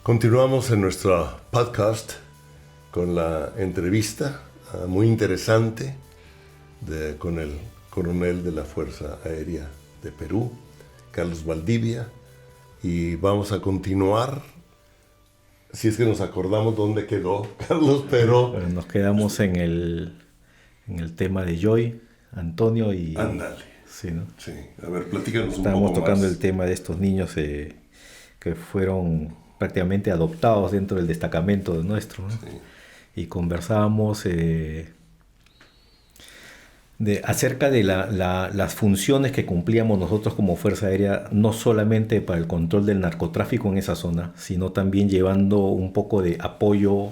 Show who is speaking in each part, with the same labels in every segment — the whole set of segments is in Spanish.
Speaker 1: Continuamos en nuestro podcast con la entrevista muy interesante con el coronel de la Fuerza Aérea de Perú, Carlos Valdivia, y vamos a continuar, si es que nos acordamos dónde quedó Carlos, pero...
Speaker 2: Bueno, nos quedamos en el tema de Joy, Antonio y...
Speaker 1: Ándale.
Speaker 2: Sí, ¿no?
Speaker 1: Sí, a ver, platícanos un poco
Speaker 2: Estábamos tocando
Speaker 1: más.
Speaker 2: el tema de estos niños que fueron prácticamente adoptados dentro del destacamento nuestro, ¿no?
Speaker 1: Sí.
Speaker 2: Y conversábamos acerca de las funciones que cumplíamos nosotros como Fuerza Aérea, no solamente para el control del narcotráfico en esa zona, sino también llevando un poco de apoyo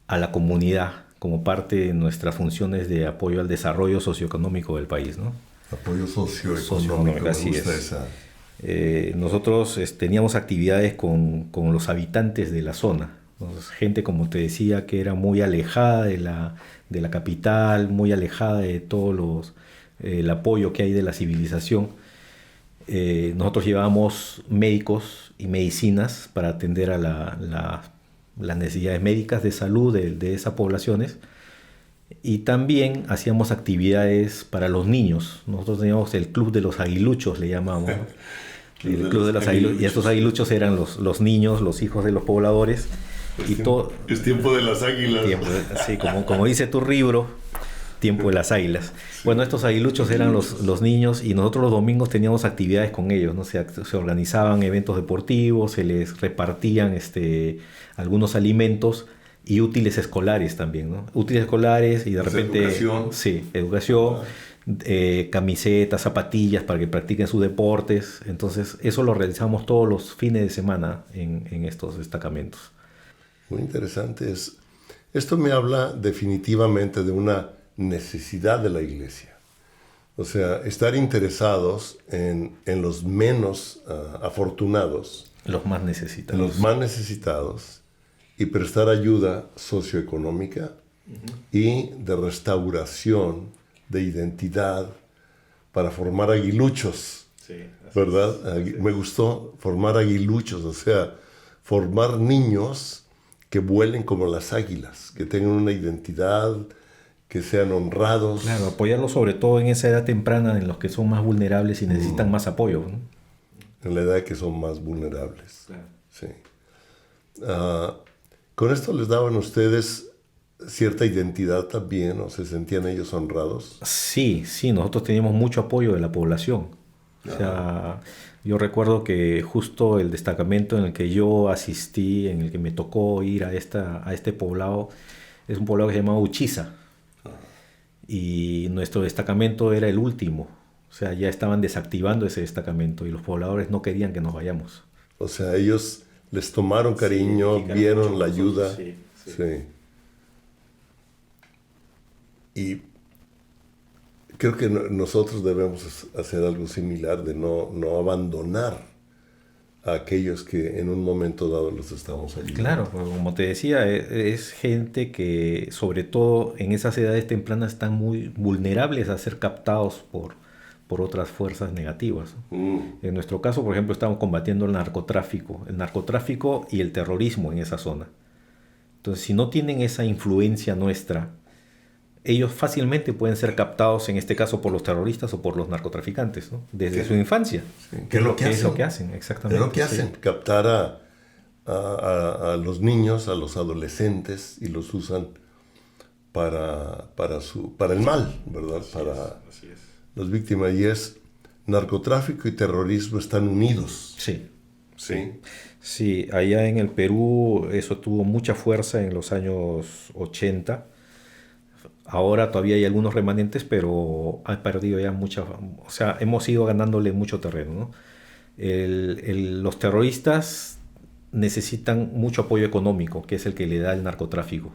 Speaker 2: a la comunidad como parte de nuestras funciones de apoyo al desarrollo socioeconómico del país, ¿no?
Speaker 1: Apoyo socioeconómico, me
Speaker 2: Así
Speaker 1: gusta
Speaker 2: es.
Speaker 1: esa.
Speaker 2: Nosotros teníamos actividades con los habitantes de la zona. Entonces, gente, como te decía, que era muy alejada de la capital, muy alejada de todos el apoyo que hay de la civilización. Nosotros llevábamos médicos y medicinas para atender a las necesidades médicas de salud de esas poblaciones. Y también hacíamos actividades para los niños. Nosotros teníamos el Club de los Aguiluchos, le llamamos, ¿no? El Club de los Aguiluchos. Y estos aguiluchos eran los niños, los hijos de los pobladores.
Speaker 1: Es tiempo de las águilas.
Speaker 2: Sí, como dice tu libro, tiempo de las águilas. Sí. Bueno, estos aguiluchos eran los niños, y nosotros los domingos teníamos actividades con ellos, ¿no? Se organizaban eventos deportivos, se les repartían algunos alimentos y útiles escolares también, ¿no? Útiles escolares y de repente...
Speaker 1: Educación.
Speaker 2: Sí, educación, camisetas, zapatillas para que practiquen sus deportes. Entonces, eso lo realizamos todos los fines de semana en estos destacamentos.
Speaker 1: Muy interesante. Esto me habla definitivamente de una necesidad de la iglesia. O sea, estar interesados en los menos afortunados.
Speaker 2: Los más necesitados.
Speaker 1: Los más necesitados. Y prestar ayuda socioeconómica y de restauración de identidad para formar aguiluchos.
Speaker 2: Sí,
Speaker 1: ¿verdad?
Speaker 2: Sí.
Speaker 1: Me gustó formar aguiluchos, o sea, formar niños que vuelen como las águilas, que tengan una identidad, que sean honrados.
Speaker 2: Claro, apoyarlos sobre todo en esa edad temprana en los que son más vulnerables y necesitan más apoyo, ¿no?
Speaker 1: En la edad que son más vulnerables.
Speaker 2: Claro.
Speaker 1: Sí. ¿Con esto les daban a ustedes cierta identidad también, o se sentían ellos honrados?
Speaker 2: Sí, nosotros teníamos mucho apoyo de la población. O sea, yo recuerdo que justo el destacamento en el que yo asistí, en el que me tocó ir a este poblado, es un poblado que se llamaba Uchiza. Y nuestro destacamento era el último. O sea, ya estaban desactivando ese destacamento y los pobladores no querían que nos vayamos.
Speaker 1: O sea, ellos les tomaron cariño, sí, vieron la ayuda.
Speaker 2: Sí.
Speaker 1: Y creo que nosotros debemos hacer algo similar, de no abandonar a aquellos que en un momento dado los estamos ayudando.
Speaker 2: Claro, como te decía, es gente que sobre todo en esas edades tempranas están muy vulnerables a ser captados por otras fuerzas negativas. En nuestro caso, por ejemplo, estamos combatiendo el narcotráfico y el terrorismo en esa zona. Entonces, si no tienen esa influencia nuestra, ellos fácilmente pueden ser captados, en este caso, por los terroristas o por los narcotraficantes, ¿no? Desde su infancia.
Speaker 1: Sí. ¿Qué es lo que
Speaker 2: hacen? Exactamente.
Speaker 1: ¿Qué es lo que hacen? Sí. Captar a los niños, a los adolescentes, y los usan para el mal, ¿verdad?
Speaker 2: Así es.
Speaker 1: Las víctimas, y narcotráfico y terrorismo están unidos.
Speaker 2: Sí, allá en el Perú eso tuvo mucha fuerza en los años 80. Ahora todavía hay algunos remanentes, pero han perdido ya o sea, hemos ido ganándole mucho terreno, ¿no? Los terroristas necesitan mucho apoyo económico, que es el que le da el narcotráfico.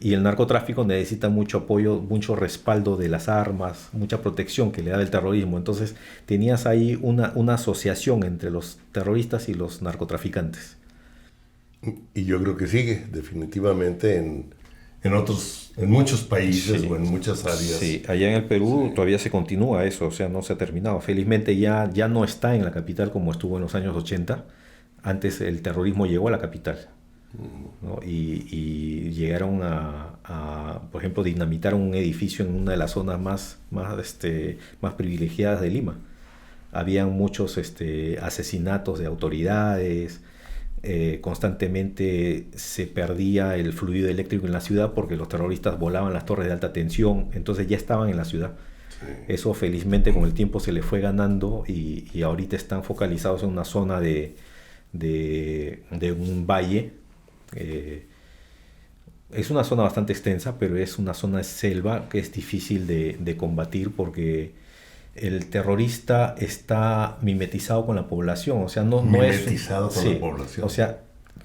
Speaker 2: Y el narcotráfico necesita mucho apoyo, mucho respaldo de las armas, mucha protección que le da el terrorismo. Entonces tenías ahí una asociación entre los terroristas y los narcotraficantes.
Speaker 1: Y yo creo que sigue definitivamente en muchos países, o en muchas áreas.
Speaker 2: Sí, allá en el Perú todavía se continúa eso, o sea, no se ha terminado. Felizmente ya no está en la capital como estuvo en los años 80. Antes el terrorismo llegó a la capital, ¿no? Y llegaron por ejemplo, dinamitaron un edificio en una de las zonas más privilegiadas de Lima. Habían muchos asesinatos de autoridades, constantemente se perdía el fluido eléctrico en la ciudad porque los terroristas volaban las torres de alta tensión, entonces ya estaban en la ciudad. Sí. Eso felizmente con el tiempo se le fue ganando y ahorita están focalizados en una zona de un valle. Es una zona bastante extensa, pero es una zona de selva que es difícil de combatir porque el terrorista está mimetizado con la población, o sea, no es...
Speaker 1: Mimetizado con la población.
Speaker 2: O sea,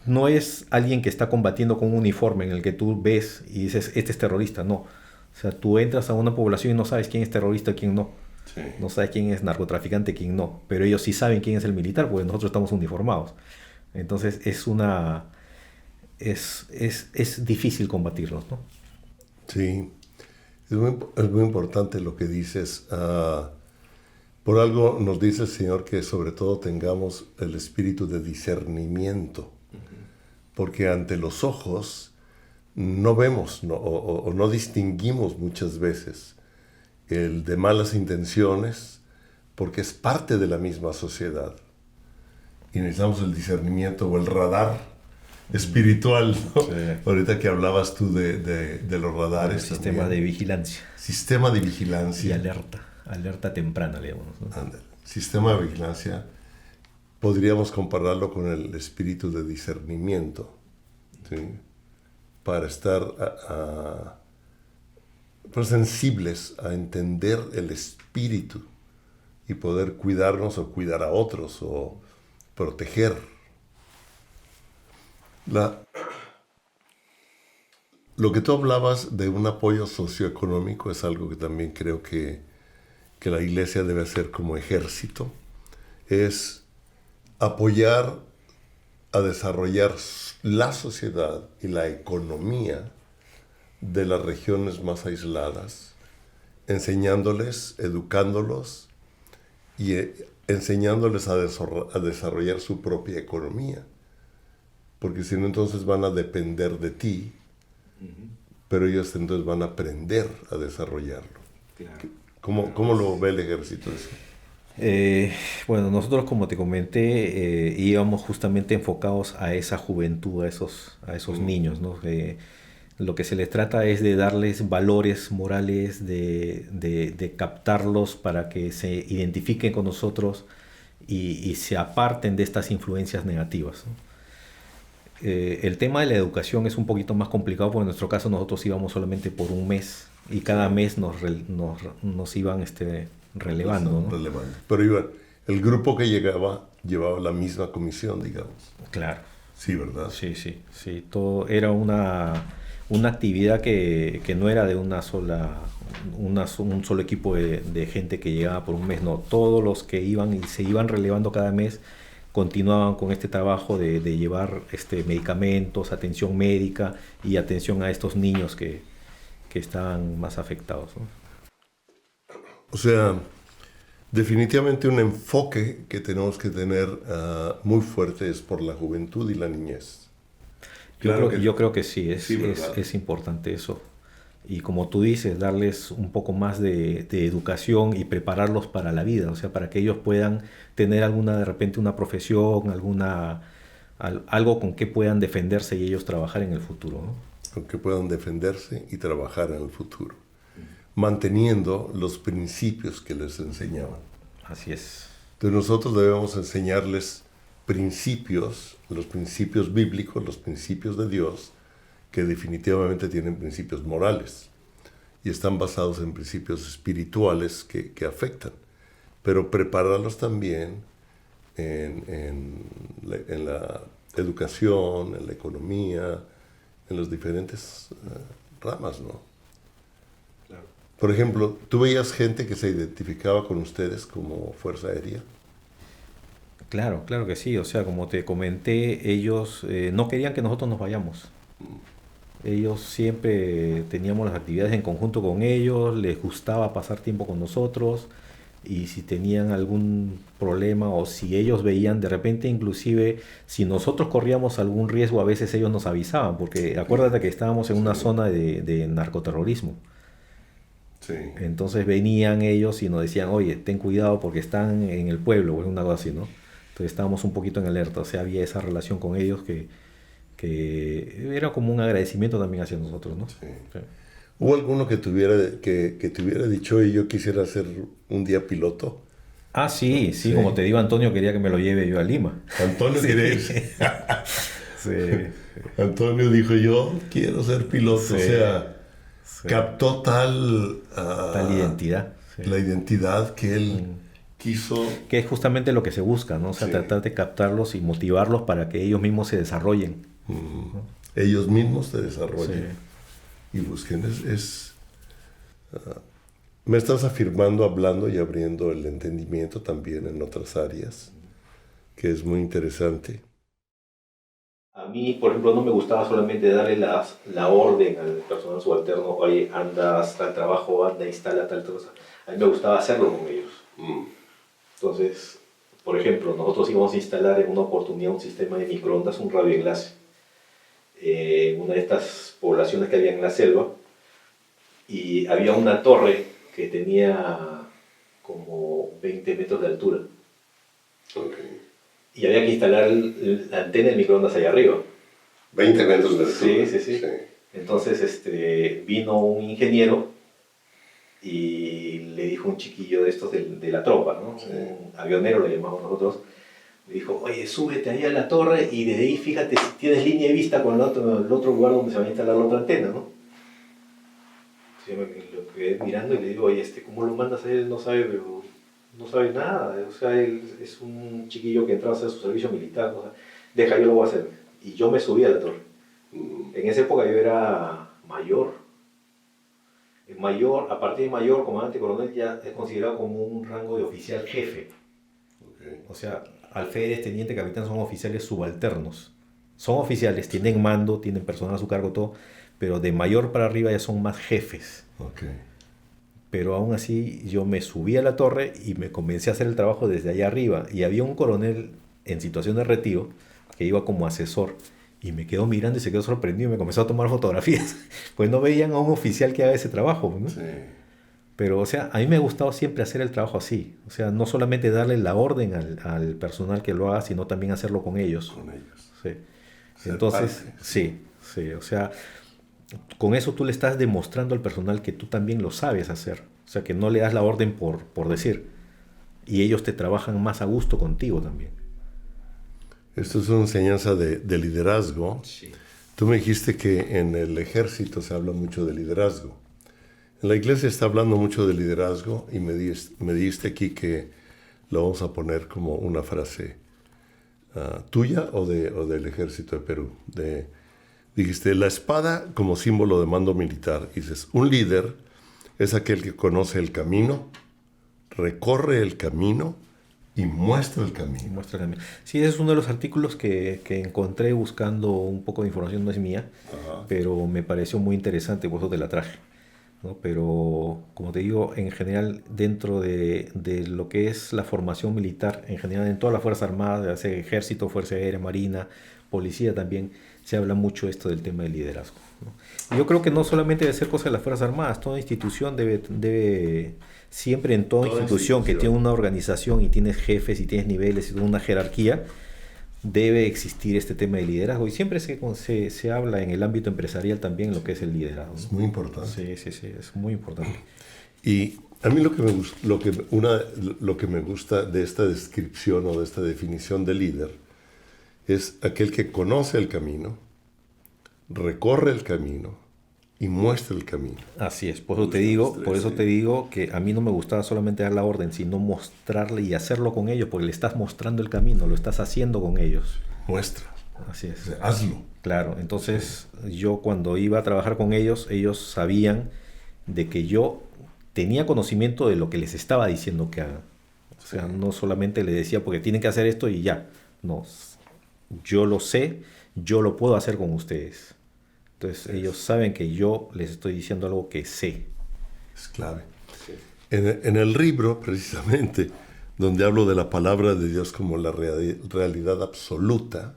Speaker 2: no es alguien que está combatiendo con un uniforme en el que tú ves y dices, este es terrorista, no. O sea, tú entras a una población y no sabes quién es terrorista y quién no. Sí. No sabes quién es narcotraficante y quién no. Pero ellos sí saben quién es el militar porque nosotros estamos uniformados. Entonces es difícil combatirlos, ¿no?
Speaker 1: Sí, es muy importante lo que dices. Por algo nos dice el Señor que sobre todo tengamos el espíritu de discernimiento, porque ante los ojos no vemos o no distinguimos muchas veces el de malas intenciones, porque es parte de la misma sociedad. Y necesitamos el discernimiento o el radar espiritual, ¿no? Sí. Ahorita que hablabas tú de los radares.
Speaker 2: El sistema de vigilancia.
Speaker 1: Sistema de vigilancia.
Speaker 2: Y alerta temprana, digamos, ¿no?
Speaker 1: Sistema de vigilancia, podríamos compararlo con el espíritu de discernimiento, ¿sí? Para estar pues sensibles a entender el espíritu y poder cuidarnos o cuidar a otros o proteger. Lo que tú hablabas de un apoyo socioeconómico es algo que también creo que la iglesia debe hacer como ejército, es apoyar a desarrollar la sociedad y la economía de las regiones más aisladas, enseñándoles, educándolos y enseñándoles a desarrollar su propia economía. Porque si no, entonces van a depender de ti, pero ellos entonces van a aprender a desarrollarlo. Claro. ¿Cómo lo ve el ejército eso?
Speaker 2: Bueno, nosotros, como te comenté, íbamos justamente enfocados a esa juventud, a esos niños, ¿no? Lo que se les trata es de darles valores morales, de captarlos para que se identifiquen con nosotros y se aparten de estas influencias negativas, ¿no? El tema de la educación es un poquito más complicado porque en nuestro caso nosotros íbamos solamente por un mes y cada mes nos iban relevando, ¿no?
Speaker 1: Pero el grupo que llevaba la misma comisión, digamos.
Speaker 2: Claro.
Speaker 1: Sí, ¿verdad?
Speaker 2: Sí. Todo era una actividad que no era de un solo equipo de gente que llegaba por un mes, no. Todos los que iban y se iban relevando cada mes continuaban con este trabajo de llevar medicamentos, atención médica y atención a estos niños que estaban más afectados, ¿no?
Speaker 1: O sea, definitivamente un enfoque que tenemos que tener muy fuerte es por la juventud y la niñez.
Speaker 2: Yo creo que sí, es importante eso. Y como tú dices, darles un poco más de educación y prepararlos para la vida, o sea, para que ellos puedan tener de repente una profesión, algo con que puedan defenderse y ellos trabajar en el futuro, ¿no?
Speaker 1: Con que puedan defenderse y trabajar en el futuro, manteniendo los principios que les enseñaban.
Speaker 2: Así es.
Speaker 1: Entonces nosotros debemos enseñarles principios, los principios bíblicos, los principios de Dios, que definitivamente tienen principios morales y están basados en principios espirituales que afectan, pero prepararlos también en la educación, en la economía, en las diferentes ramas, ¿no? Claro. Por ejemplo, ¿tú veías gente que se identificaba con ustedes como Fuerza Aérea?
Speaker 2: Claro que sí. O sea, como te comenté, ellos no querían que nosotros nos vayamos. Ellos siempre teníamos las actividades en conjunto con ellos, les gustaba pasar tiempo con nosotros y si tenían algún problema o si ellos veían de repente, inclusive si nosotros corríamos algún riesgo, a veces ellos nos avisaban, porque acuérdate que estábamos en una zona de narcoterrorismo.
Speaker 1: Sí.
Speaker 2: Entonces venían ellos y nos decían, oye, ten cuidado porque están en el pueblo, o una cosa así, ¿no? Entonces estábamos un poquito en alerta, o sea, había esa relación con ellos que era como un agradecimiento también hacia nosotros, ¿no?
Speaker 1: Sí.
Speaker 2: Sí.
Speaker 1: ¿Hubo alguno que te hubiera dicho, oye, yo quisiera ser un día piloto?
Speaker 2: Ah, sí, sí,
Speaker 1: Sí.
Speaker 2: como te digo, Antonio quería que me lo lleve yo a Lima.
Speaker 1: Antonio
Speaker 2: Sí.
Speaker 1: quería irse.
Speaker 2: Sí,
Speaker 1: Antonio dijo, yo quiero ser piloto.
Speaker 2: Sí.
Speaker 1: O sea,
Speaker 2: sí.
Speaker 1: captó tal
Speaker 2: Identidad. Sí.
Speaker 1: la identidad que él quiso.
Speaker 2: Que es justamente lo que se busca, ¿no? O sea,
Speaker 1: Sí.
Speaker 2: tratar de captarlos y motivarlos para que ellos mismos se desarrollen.
Speaker 1: Ellos mismos se desarrollen
Speaker 2: Sí.
Speaker 1: y busquen. Me estás afirmando, hablando y abriendo el entendimiento también en otras áreas, que es muy interesante.
Speaker 2: A mí, por ejemplo, no me gustaba solamente darle la orden al personal subalterno, oye, anda, haz tal trabajo, anda, instala tal cosa. A mí me gustaba hacerlo con ellos. Entonces, por ejemplo, nosotros íbamos a instalar en una oportunidad un sistema de microondas, un radioenlace, en una de estas poblaciones que había en la selva, y había una torre que tenía como 20 metros de altura.
Speaker 1: Okay.
Speaker 2: Y había que instalar la antena de microondas allá arriba.
Speaker 1: 20 metros de altura.
Speaker 2: Sí. Entonces vino un ingeniero y le dijo a un chiquillo de estos de la tropa, ¿no?
Speaker 1: Sí.
Speaker 2: Un avionero le llamamos nosotros. Le dijo, oye, súbete ahí a la torre y desde ahí fíjate si tienes línea de vista con el otro lugar donde se va a instalar la otra antena, ¿no? Entonces yo me lo quedé mirando y le digo, oye, ¿cómo lo mandas a él? No sabe, pero no sabe nada. O sea, él es un chiquillo que entraba a hacer su servicio militar. O sea, deja, yo lo voy a hacer. Y yo me subí a la torre. En esa época yo era mayor. A partir de mayor, comandante coronel, ya es considerado como un rango de oficial jefe.
Speaker 1: Okay.
Speaker 2: O sea, alférez, teniente, capitán son oficiales subalternos. Son oficiales, tienen mando, tienen personal a su cargo, todo, pero de mayor para arriba ya son más jefes.
Speaker 1: Okay.
Speaker 2: Pero aún así yo me subí a la torre y me comencé a hacer el trabajo desde allá arriba. Y había un coronel en situación de retiro que iba como asesor y me quedó mirando y se quedó sorprendido y me comenzó a tomar fotografías. Pues no veían a un oficial que haga ese trabajo, ¿no?
Speaker 1: Sí.
Speaker 2: Pero, o sea, a mí me ha gustado siempre hacer el trabajo así. O sea, no solamente darle la orden al personal que lo haga, sino también hacerlo con ellos.
Speaker 1: Con ellos.
Speaker 2: Sí.
Speaker 1: Ser
Speaker 2: Entonces,
Speaker 1: parte.
Speaker 2: sí. O sea, con eso tú le estás demostrando al personal que tú también lo sabes hacer. O sea, que no le das la orden por decir. Y ellos te trabajan más a gusto contigo también.
Speaker 1: Esto es una enseñanza de liderazgo.
Speaker 2: Sí.
Speaker 1: Tú me dijiste que en el ejército se habla mucho de liderazgo. En la iglesia está hablando mucho de liderazgo y me dijiste aquí que lo vamos a poner como una frase tuya o del ejército de Perú. Dijiste, la espada como símbolo de mando militar. Y dices, un líder es aquel que conoce el camino, recorre el camino y muestra el camino.
Speaker 2: Sí, ese es uno de los artículos que encontré buscando un poco de información, no es mía, pero me pareció muy interesante, por eso te la traje, ¿no? Pero, como te digo, en general, dentro de lo que es la formación militar, en general en todas las Fuerzas Armadas, ya sea Ejército, Fuerza Aérea, Marina, Policía también, se habla mucho esto del tema del liderazgo, ¿no? Y yo creo que no solamente debe ser cosa de las Fuerzas Armadas, toda institución debe siempre en toda institución que tiene una organización y tienes jefes y tienes niveles y una jerarquía, debe existir este tema de liderazgo. Y siempre se habla en el ámbito empresarial también lo que es el liderazgo, ¿no?
Speaker 1: Es muy importante.
Speaker 2: Sí, es muy importante.
Speaker 1: Y a mí lo que me gusta de esta descripción o de esta definición de líder es aquel que conoce el camino, recorre el camino y muestra el camino.
Speaker 2: Así es, por eso te digo que a mí no me gustaba solamente dar la orden, sino mostrarle y hacerlo con ellos, porque le estás mostrando el camino, lo estás haciendo con ellos.
Speaker 1: Muestra.
Speaker 2: Así es.
Speaker 1: O sea, hazlo.
Speaker 2: Claro, entonces yo cuando iba a trabajar con ellos, ellos sabían de que yo tenía conocimiento de lo que les estaba diciendo que hagan. O sea, no solamente les decía porque tienen que hacer esto y ya. No, yo lo sé, yo lo puedo hacer con ustedes. Entonces ellos saben que yo les estoy diciendo algo que sé.
Speaker 1: Es clave.
Speaker 2: Sí.
Speaker 1: En el libro, precisamente, donde hablo de la palabra de Dios como la realidad absoluta,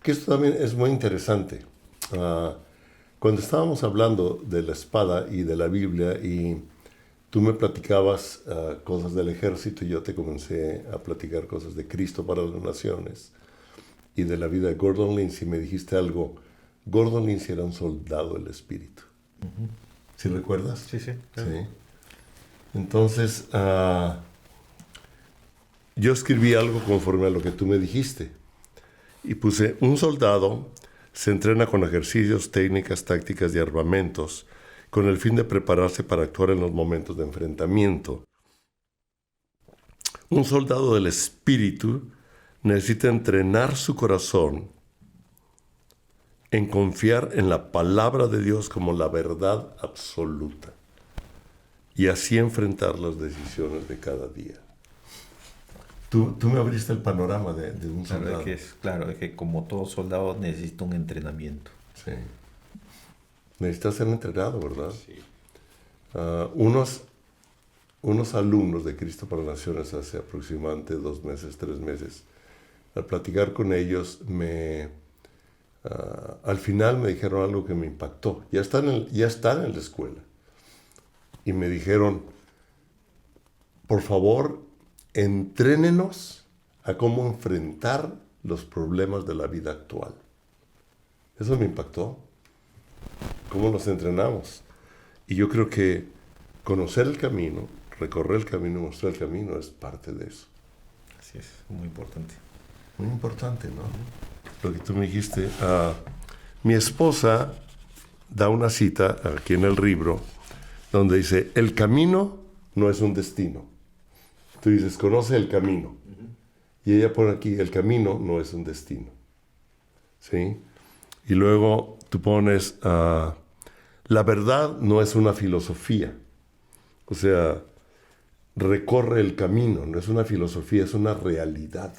Speaker 1: que esto también es muy interesante. Cuando estábamos hablando de la espada y de la Biblia y tú me platicabas cosas del ejército y yo te comencé a platicar cosas de Cristo para las naciones y de la vida de Gordon Lindsay, me dijiste algo. Gordon Lindsay era un soldado del espíritu. ¿Sí recuerdas?
Speaker 2: Sí, sí. Claro.
Speaker 1: Sí. Entonces, yo escribí algo conforme a lo que tú me dijiste. Y puse, un soldado se entrena con ejercicios, técnicas, tácticas y armamentos con el fin de prepararse para actuar en los momentos de enfrentamiento. Un soldado del espíritu necesita entrenar su corazón en confiar en la palabra de Dios como la verdad absoluta y así enfrentar las decisiones de cada día. Tú me abriste el panorama de un soldado.
Speaker 2: Claro, es que como todo soldado necesita un entrenamiento.
Speaker 1: Sí. Necesitas ser entrenado, ¿verdad?
Speaker 2: Sí.
Speaker 1: Unos alumnos de Cristo para Naciones hace aproximadamente 2 meses, 3 meses, al platicar con ellos, al final me dijeron algo que me impactó. Ya están en la escuela. Y me dijeron, por favor, entrénenos a cómo enfrentar los problemas de la vida actual. Eso me impactó. ¿Cómo nos entrenamos? Y yo creo que conocer el camino, recorrer el camino, mostrar el camino es parte de eso.
Speaker 2: Así es, muy importante.
Speaker 1: Muy importante, ¿no? Lo que tú me dijiste. Mi esposa da una cita aquí en el libro donde dice, el camino no es un destino. Tú dices, conoce el camino. Y ella pone aquí, el camino no es un destino. ¿Sí? Y luego tú pones, la verdad no es una filosofía. O sea, recorre el camino, no es una filosofía, es una realidad.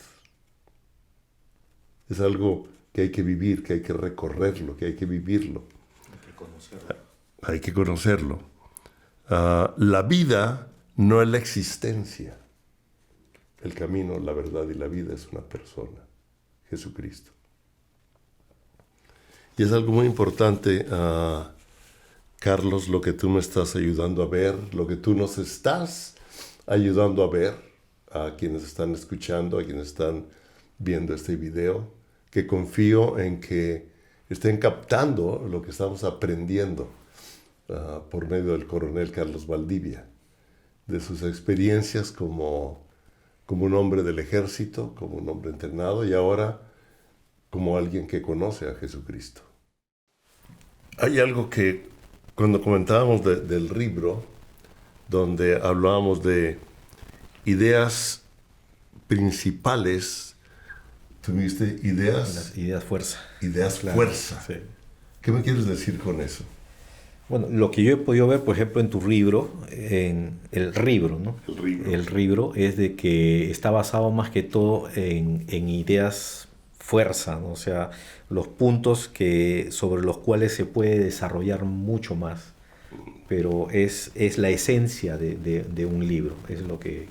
Speaker 1: Es algo que hay que vivir, que hay que recorrerlo, que hay que vivirlo.
Speaker 2: Hay que conocerlo.
Speaker 1: Hay que conocerlo. La vida no es la existencia. El camino, la verdad y la vida es una persona, Jesucristo. Y es algo muy importante, Carlos, lo que tú me estás ayudando a ver, lo que tú nos estás ayudando a ver, a quienes están escuchando, a quienes están viendo este video, que confío en que estén captando lo que estamos aprendiendo por medio del coronel Carlos Valdivia, de sus experiencias como un hombre del ejército, como un hombre entrenado y ahora como alguien que conoce a Jesucristo. Hay algo que cuando comentábamos del libro, donde hablábamos de ideas principales, tuviste
Speaker 2: Ideas fuerza.
Speaker 1: Ideas
Speaker 2: Claro,
Speaker 1: fuerza.
Speaker 2: sí.
Speaker 1: ¿Qué me quieres decir con eso?
Speaker 2: Bueno, lo que yo he podido ver, por ejemplo, en tu libro, en el libro, ¿no?
Speaker 1: El libro.
Speaker 2: El libro es de que está basado más que todo en ideas fuerza, ¿no? O sea, los puntos sobre los cuales se puede desarrollar mucho más. Pero es la esencia de un libro, es lo que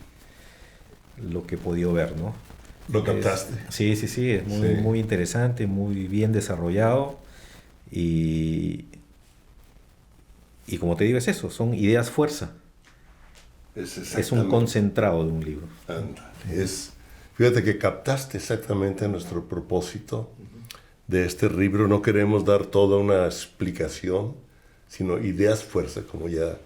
Speaker 2: he podido ver, ¿no?
Speaker 1: ¿Lo captaste?
Speaker 2: Sí, es muy interesante, muy bien desarrollado y como te digo es eso, son ideas fuerza. Es un concentrado de un libro.
Speaker 1: Ándale, fíjate que captaste exactamente nuestro propósito de este libro. No queremos dar toda una explicación, sino ideas fuerza, como ya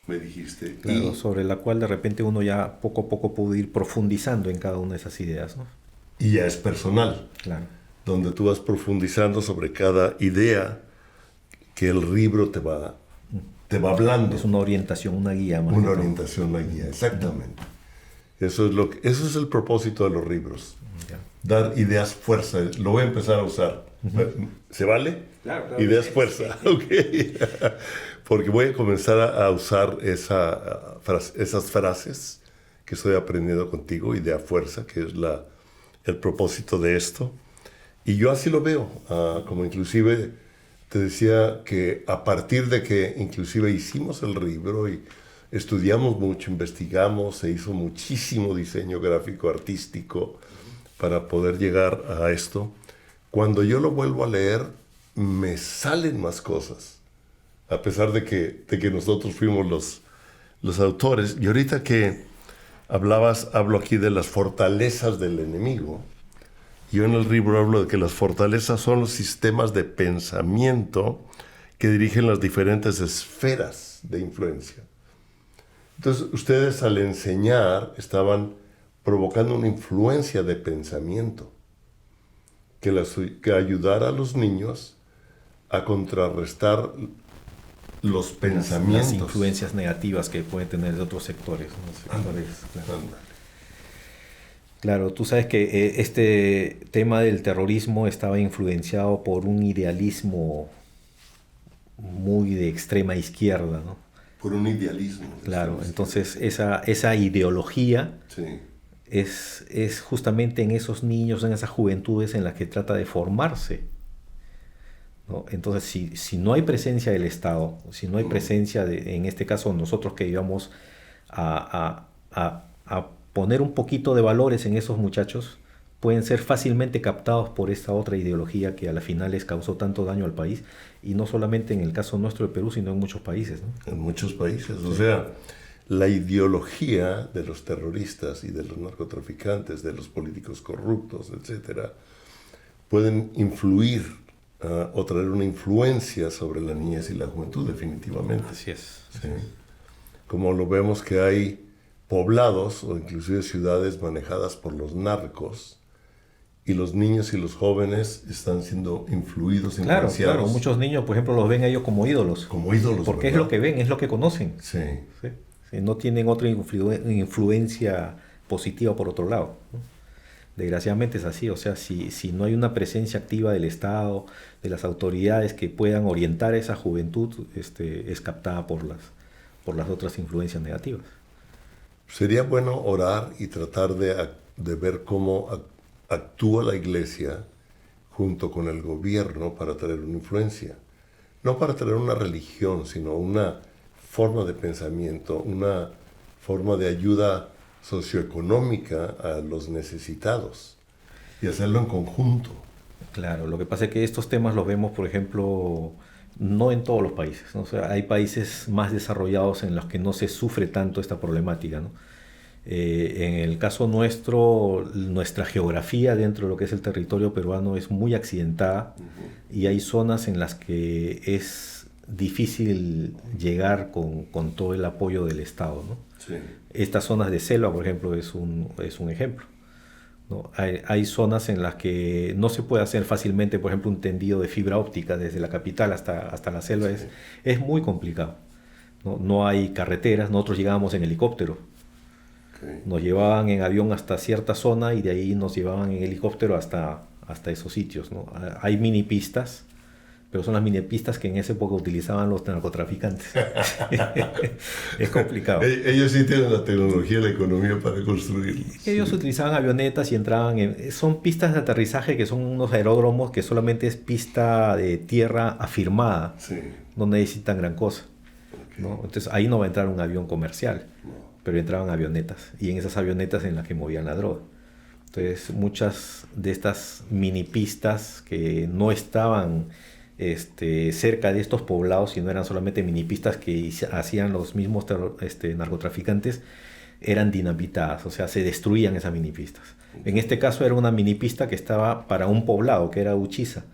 Speaker 1: me dijiste.
Speaker 2: Claro, sobre la cual de repente uno ya poco a poco puede ir profundizando en cada una de esas ideas, ¿no?
Speaker 1: Y ya es personal.
Speaker 2: Claro.
Speaker 1: Donde tú vas profundizando sobre cada idea que el libro te va hablando.
Speaker 2: Es una orientación, una guía más.
Speaker 1: Una orientación, una guía, exactamente. Eso es el propósito de los libros.
Speaker 2: Ya.
Speaker 1: Dar ideas fuerza. Lo voy a empezar a usar. ¿Se vale?
Speaker 2: Claro.
Speaker 1: Ideas fuerza. Ok. Porque voy a comenzar a usar esas frases que estoy aprendiendo contigo, idea fuerza, que es el propósito de esto. Y yo así lo veo, como inclusive te decía que a partir de que inclusive hicimos el libro y estudiamos mucho, investigamos, se hizo muchísimo diseño gráfico, artístico, para poder llegar a esto. Cuando yo lo vuelvo a leer, me salen más cosas, a pesar de que nosotros fuimos los autores. Y ahorita que hablo aquí de las fortalezas del enemigo. Yo en el libro hablo de que las fortalezas son los sistemas de pensamiento que dirigen las diferentes esferas de influencia. Entonces, ustedes al enseñar estaban provocando una influencia de pensamiento que ayudara a los niños a contrarrestar los pensamientos.
Speaker 2: Las influencias negativas que pueden tener de otros sectores. Claro. Claro, tú sabes que este tema del terrorismo estaba influenciado por un idealismo muy de extrema izquierda, ¿no?
Speaker 1: Por un idealismo.
Speaker 2: Claro, entonces esa ideología
Speaker 1: sí.
Speaker 2: es justamente en esos niños, en esas juventudes en las que trata de formarse, ¿no? Entonces, si no hay presencia del Estado, si no hay presencia, en este caso nosotros que íbamos a poner un poquito de valores en esos muchachos, pueden ser fácilmente captados por esta otra ideología que a la final les causó tanto daño al país, y no solamente en el caso nuestro de Perú, sino en muchos países, ¿no?
Speaker 1: En muchos países, o sea, la ideología de los terroristas y de los narcotraficantes, de los políticos corruptos, etcétera, pueden influir o traer una influencia sobre la niñez y la juventud, definitivamente.
Speaker 2: Así es.
Speaker 1: Sí. Como lo vemos que hay poblados o inclusive ciudades manejadas por los narcos, y los niños y los jóvenes están siendo influenciados.
Speaker 2: Claro, muchos niños, por ejemplo, los ven a ellos como ídolos.
Speaker 1: Como ídolos,
Speaker 2: porque
Speaker 1: ¿verdad?
Speaker 2: es lo que ven, es lo que conocen.
Speaker 1: Sí.
Speaker 2: Sí, no tienen otra influencia positiva por otro lado, ¿no? Desgraciadamente es así, o sea, si no hay una presencia activa del Estado, de las autoridades que puedan orientar a esa juventud, es captada por las otras influencias negativas.
Speaker 1: Sería bueno orar y tratar de ver cómo actúa la Iglesia junto con el gobierno para traer una influencia. No para traer una religión, sino una forma de pensamiento, una forma de ayuda socioeconómica a los necesitados y hacerlo en conjunto.
Speaker 2: Claro, lo que pasa es que estos temas los vemos, por ejemplo, no en todos los países, ¿no? O sea, hay países más desarrollados en los que no se sufre tanto esta problemática, ¿no? En el caso nuestro, nuestra geografía dentro de lo que es el territorio peruano es muy accidentada, y hay zonas en las que es difícil llegar con todo el apoyo del Estado, ¿no?
Speaker 1: Sí.
Speaker 2: Estas zonas de selva, por ejemplo, es un ejemplo, ¿no? Hay zonas en las que no se puede hacer fácilmente, por ejemplo, un tendido de fibra óptica desde la capital hasta la selva. Sí. Es muy complicado, ¿no? No hay carreteras, nosotros llegábamos en helicóptero. Nos llevaban en avión hasta cierta zona y de ahí nos llevaban en helicóptero hasta esos sitios, ¿no? Hay mini pistas, pero son las mini pistas que en esa época utilizaban los narcotraficantes. Es complicado.
Speaker 1: Ellos sí tienen la tecnología y la economía para construirlos.
Speaker 2: Ellos utilizaban avionetas y entraban son pistas de aterrizaje que son unos aeródromos que solamente es pista de tierra afirmada.
Speaker 1: Sí.
Speaker 2: No necesitan gran cosa, ¿no? Entonces ahí no va a entrar un avión comercial. No. Pero entraban avionetas, y en esas avionetas en las que movían la droga. Entonces muchas de estas mini pistas que no estaban cerca de estos poblados, sino eran solamente mini pistas que hacían los mismos narcotraficantes, eran dinamitadas, o sea, se destruían esas mini pistas. En este caso era una mini pista que estaba para un poblado, que era Uchiza.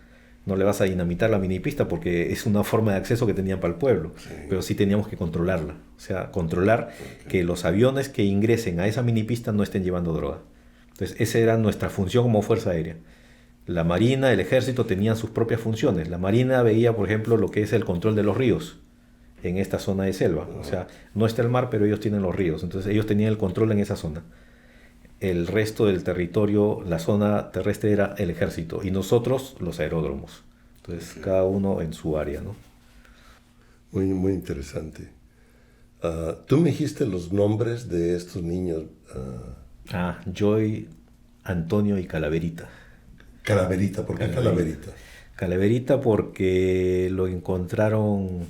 Speaker 2: No le vas a dinamitar la minipista porque es una forma de acceso que tenían para el pueblo, sí. Pero sí teníamos que controlarla, o sea, controlar que los aviones que ingresen a esa minipista no estén llevando droga. Entonces esa era nuestra función como Fuerza Aérea. La Marina, el Ejército tenían sus propias funciones. La Marina veía, por ejemplo, lo que es el control de los ríos en esta zona de selva. O sea, no está el mar, pero ellos tienen los ríos, entonces ellos tenían el control en esa zona. El resto del territorio, la zona terrestre, era el Ejército, y nosotros los aeródromos. Entonces cada uno en su área, ¿no?
Speaker 1: Muy, muy interesante. Tú me dijiste los nombres de estos niños.
Speaker 2: Joy, Antonio y Calaverita.
Speaker 1: Calaverita, ¿por qué Calaverita?
Speaker 2: Calaverita porque lo encontraron,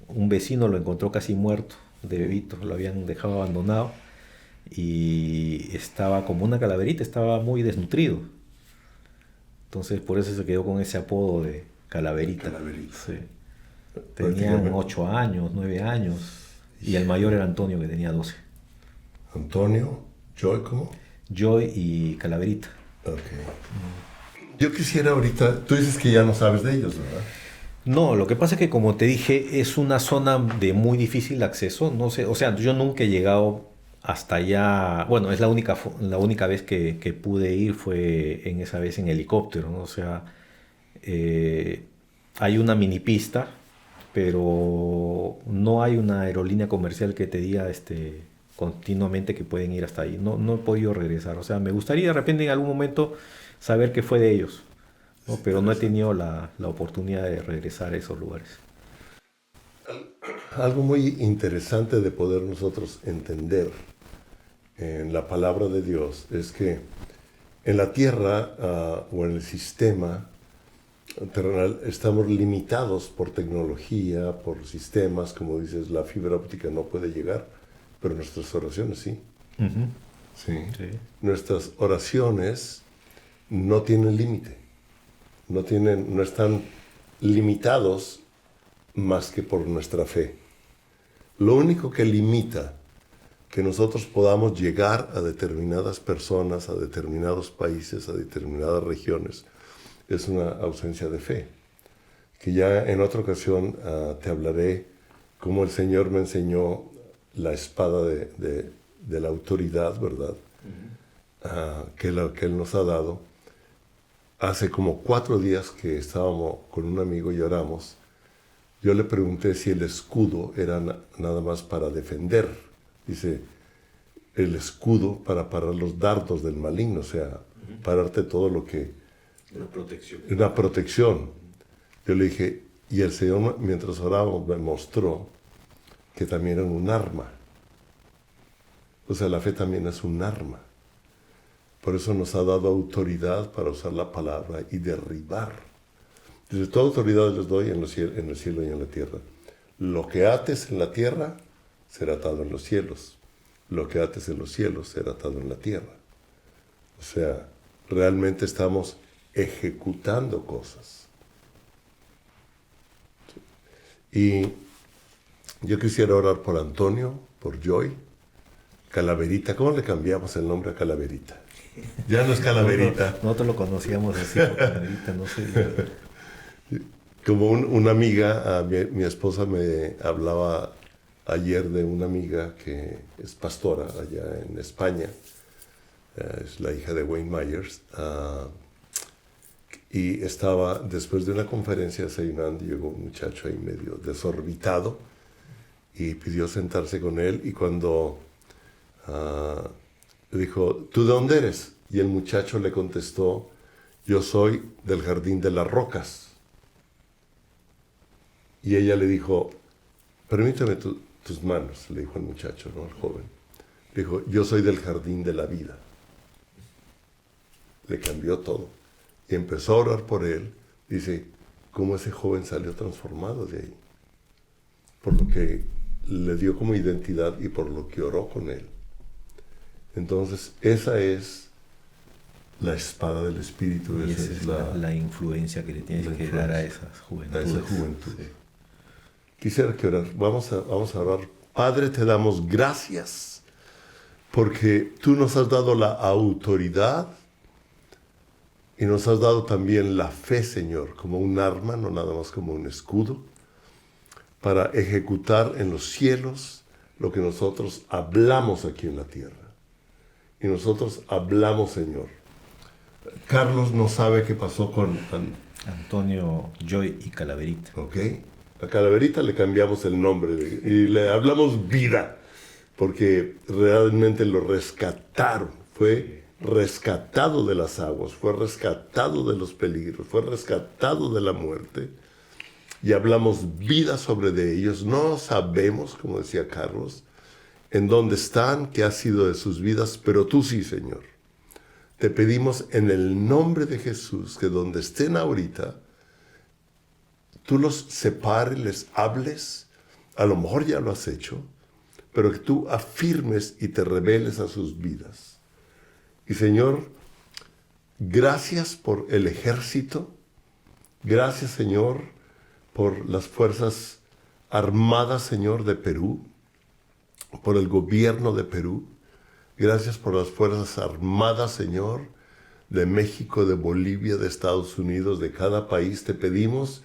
Speaker 2: un vecino lo encontró casi muerto de bebito, lo habían dejado abandonado y estaba como una calaverita, estaba muy desnutrido. Entonces por eso se quedó con ese apodo de calaverita.
Speaker 1: Calaverita.
Speaker 2: Sí. Tenían
Speaker 1: Prácticamente.
Speaker 2: 8 años, 9 años y el mayor era Antonio que tenía 12.
Speaker 1: Antonio, Joy, ¿cómo?
Speaker 2: Joy y Calaverita.
Speaker 1: Ok. Yo quisiera ahorita, tú dices que ya no sabes de ellos, ¿verdad?
Speaker 2: No, lo que pasa es que como te dije, es una zona de muy difícil acceso. No sé, o sea, yo nunca he llegado hasta allá. Bueno, es la única vez que pude ir fue en esa vez en helicóptero, ¿no? O sea, eh, hay una mini pista, pero no hay una aerolínea comercial que te diga continuamente que pueden ir hasta ahí. No, no he podido regresar. O sea, me gustaría de repente en algún momento saber qué fue de ellos, ¿no? Pero no he tenido la oportunidad de regresar a esos lugares.
Speaker 1: Algo muy interesante de poder nosotros entender en la palabra de Dios es que en la tierra o en el sistema terrenal estamos limitados por tecnología, por sistemas, como dices, la fibra óptica no puede llegar, pero nuestras oraciones sí.
Speaker 2: Ujú.
Speaker 1: Sí.
Speaker 2: Sí.
Speaker 1: Nuestras oraciones no tienen límite, no están limitados más que por nuestra fe. Lo único que limita que nosotros podamos llegar a determinadas personas, a determinados países, a determinadas regiones, es una ausencia de fe. Que ya en otra ocasión te hablaré cómo el Señor me enseñó la espada de la autoridad, ¿verdad? Que Él nos ha dado. Hace como 4 días que estábamos con un amigo y oramos, yo le pregunté si el escudo era nada más para defender. Dice, el escudo para parar los dardos del maligno, o sea, pararte todo lo que...
Speaker 2: Una protección.
Speaker 1: Una protección. Yo le dije, y el Señor mientras orábamos me mostró que también era un arma. O sea, la fe también es un arma. Por eso nos ha dado autoridad para usar la palabra y derribar. Dice, toda autoridad les doy en el cielo y en la tierra. Lo que ates en la tierra será atado en los cielos. Lo que ates en los cielos será atado en la tierra. O sea, realmente estamos ejecutando cosas. Y yo quisiera orar por Antonio, por Joy, Calaverita. ¿Cómo le cambiamos el nombre a Calaverita? Ya no es Calaverita.
Speaker 2: Nosotros lo conocíamos así por Calaverita, no sé.
Speaker 1: Como una amiga, mi esposa me hablaba ayer de una amiga que es pastora allá en España, es la hija de Wayne Myers, y estaba después de una conferencia desayunando, llegó un muchacho ahí medio desorbitado y pidió sentarse con él, y cuando le dijo, ¿tú de dónde eres? Y el muchacho le contestó, yo soy del Jardín de las Rocas. Y ella le dijo, permíteme tus manos, le dijo el muchacho, ¿no? El joven. Le dijo, yo soy del Jardín de la Vida. Le cambió todo. Y empezó a orar por él. Dice, cómo ese joven salió transformado de ahí. Por lo que le dio como identidad y por lo que oró con él. Entonces, esa es la espada del Espíritu.
Speaker 2: Y esa es la influencia que le tienes que dar a esas juventudes.
Speaker 1: A esa juventud.
Speaker 2: Sí.
Speaker 1: Quisiera que orar. Vamos a orar. Padre, te damos gracias porque tú nos has dado la autoridad y nos has dado también la fe, Señor, como un arma, no nada más como un escudo, para ejecutar en los cielos lo que nosotros hablamos aquí en la tierra. Y nosotros hablamos, Señor. Carlos no sabe qué pasó con
Speaker 2: Antonio, Joy y Calaverita.
Speaker 1: ¿ok? A Calaverita le cambiamos el nombre y le hablamos vida, porque realmente lo rescataron. Fue rescatado de las aguas, fue rescatado de los peligros, fue rescatado de la muerte. Y hablamos vida sobre de ellos. No sabemos, como decía Carlos, en dónde están, qué ha sido de sus vidas, pero tú sí, Señor. Te pedimos en el nombre de Jesús que donde estén ahorita, tú los separes, les hables, a lo mejor ya lo has hecho, pero que tú afirmes y te reveles a sus vidas. Y Señor, gracias por el ejército, gracias Señor por las fuerzas armadas, Señor, de Perú, por el gobierno de Perú, gracias por las fuerzas armadas, Señor, de México, de Bolivia, de Estados Unidos, de cada país. Te pedimos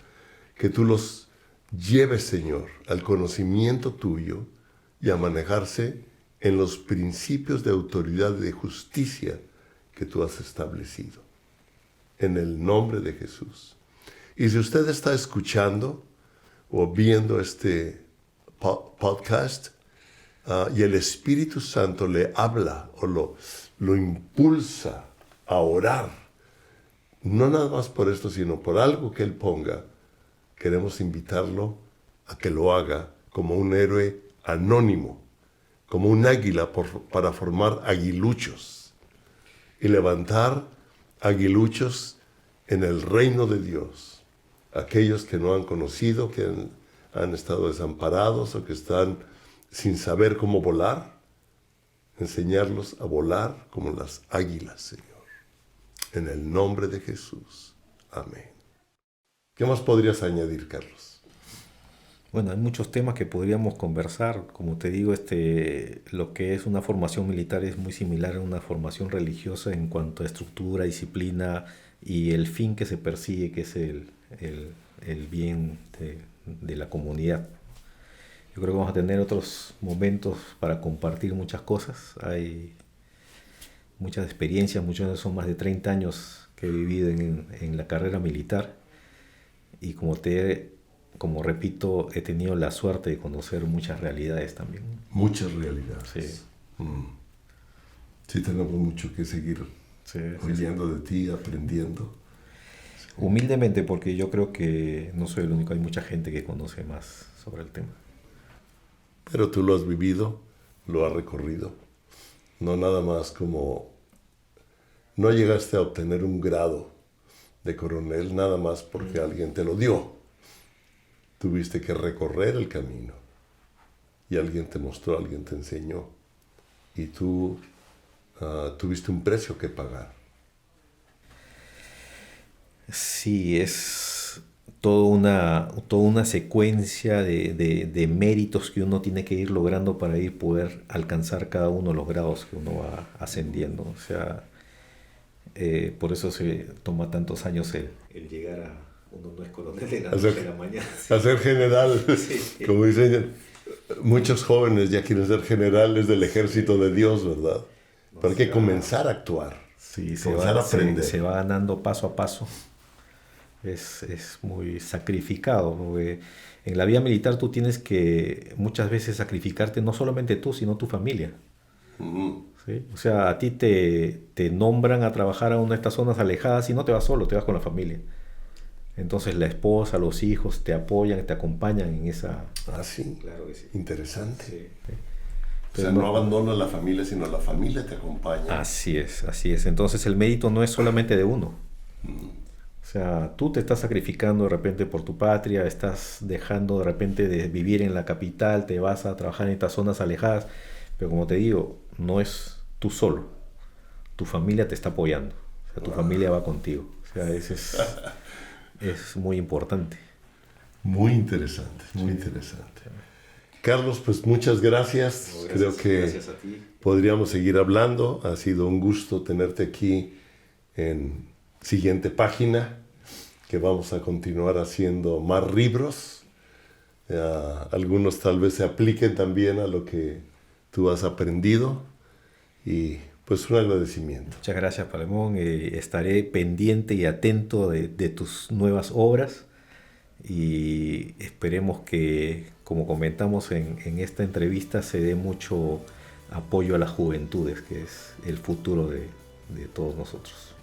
Speaker 1: que tú los lleves, Señor, al conocimiento tuyo y a manejarse en los principios de autoridad y de justicia que tú has establecido. En el nombre de Jesús. Y si usted está escuchando o viendo este podcast y el Espíritu Santo le habla o lo impulsa a orar, no nada más por esto, sino por algo que Él ponga, queremos invitarlo a que lo haga como un héroe anónimo, como un águila para formar aguiluchos y levantar aguiluchos en el reino de Dios. Aquellos que no han conocido, que han estado desamparados o que están sin saber cómo volar, enseñarlos a volar como las águilas, Señor. En el nombre de Jesús. Amén. ¿Qué más podrías añadir, Carlos?
Speaker 2: Bueno, hay muchos temas que podríamos conversar. Como te digo, lo que es una formación militar es muy similar a una formación religiosa en cuanto a estructura, disciplina y el fin que se persigue, que es el bien de la comunidad. Yo creo que vamos a tener otros momentos para compartir muchas cosas. Hay muchas experiencias, muchos son más de 30 años que he vivido en la carrera militar y como repito, he tenido la suerte de conocer muchas realidades también.
Speaker 1: Muchas realidades.
Speaker 2: Sí.
Speaker 1: Sí, tenemos mucho que seguir oyendo de ti, aprendiendo.
Speaker 2: Humildemente, porque yo creo que no soy el único, hay mucha gente que conoce más sobre el tema.
Speaker 1: Pero tú lo has vivido, lo has recorrido. No nada más como... No llegaste a obtener un grado de coronel nada más porque alguien te lo dio. Tuviste que recorrer el camino. Y alguien te mostró, alguien te enseñó. Y tú tuviste un precio que pagar.
Speaker 2: Sí, es toda una secuencia de méritos que uno tiene que ir logrando para poder alcanzar cada uno de los grados que uno va ascendiendo. O sea, por eso se toma tantos años el llegar a... Uno no es coronel de la noche a la mañana.
Speaker 1: A ser general.
Speaker 2: Sí.
Speaker 1: Como dicen, muchos jóvenes ya quieren ser generales del ejército de Dios, ¿verdad? Pero hay que comenzar a actuar.
Speaker 2: Sí,
Speaker 1: comenzar a aprender.
Speaker 2: Se va ganando paso a paso. Es muy sacrificado, porque en la vida militar tú tienes que muchas veces sacrificarte no solamente tú, sino tu familia. ¿Sí? O sea, a ti te nombran a trabajar a una de estas zonas alejadas y no te vas solo, te vas con la familia. Entonces la esposa, los hijos te apoyan, te acompañan en esa...
Speaker 1: Ah, sí.
Speaker 2: Claro que sí.
Speaker 1: Interesante.
Speaker 2: Sí.
Speaker 1: O sea, no abandonas la familia, sino la familia te acompaña.
Speaker 2: Así es, así es. Entonces el mérito no es solamente de uno. O sea, tú te estás sacrificando de repente por tu patria, estás dejando de repente de vivir en la capital, te vas a trabajar en estas zonas alejadas, pero como te digo, no es tú solo. Tu familia te está apoyando. O sea, tu familia va contigo. O sea, es muy importante.
Speaker 1: Muy interesante, muy interesante. Carlos, pues muchas gracias. Creo que
Speaker 2: gracias a ti.
Speaker 1: Podríamos seguir hablando. Ha sido un gusto tenerte aquí en Siguiente Página, que vamos a continuar haciendo más libros. Algunos tal vez se apliquen también a lo que tú has aprendido. Y pues un agradecimiento.
Speaker 2: Muchas gracias, Palemón. Estaré pendiente y atento de tus nuevas obras y esperemos que, como comentamos en esta entrevista, se dé mucho apoyo a las juventudes, que es el futuro de todos nosotros.